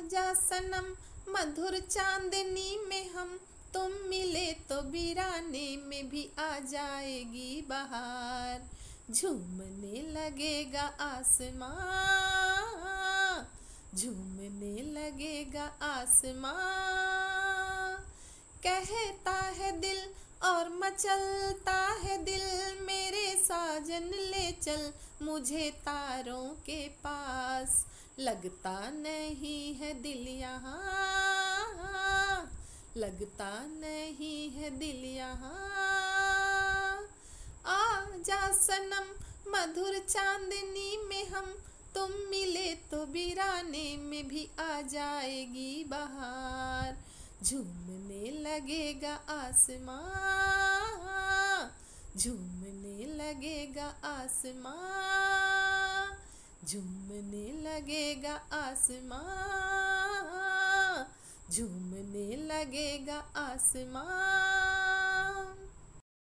जा सनम मधुर चांदनी में हम, तुम मिले तो वीराने में भी आ जाएगी बहार। झूमने लगेगा आसमां, झूमने लगेगा आसमां। कहता है दिल और मचलता है दिल, मेरे साजन ले चल मुझे तारों के पास। लगता नहीं है दिल यहाँ, लगता नहीं है दिल यहाँ। जा सनम मधुर चांदनी में हम, तुम मिले तो वीराने में भी आ जाएगी बहार। झूमने लगेगा आसमां, झूमने लगेगा आसमां, झूमने लगेगा आसमां, झूमने लगेगा आसमां।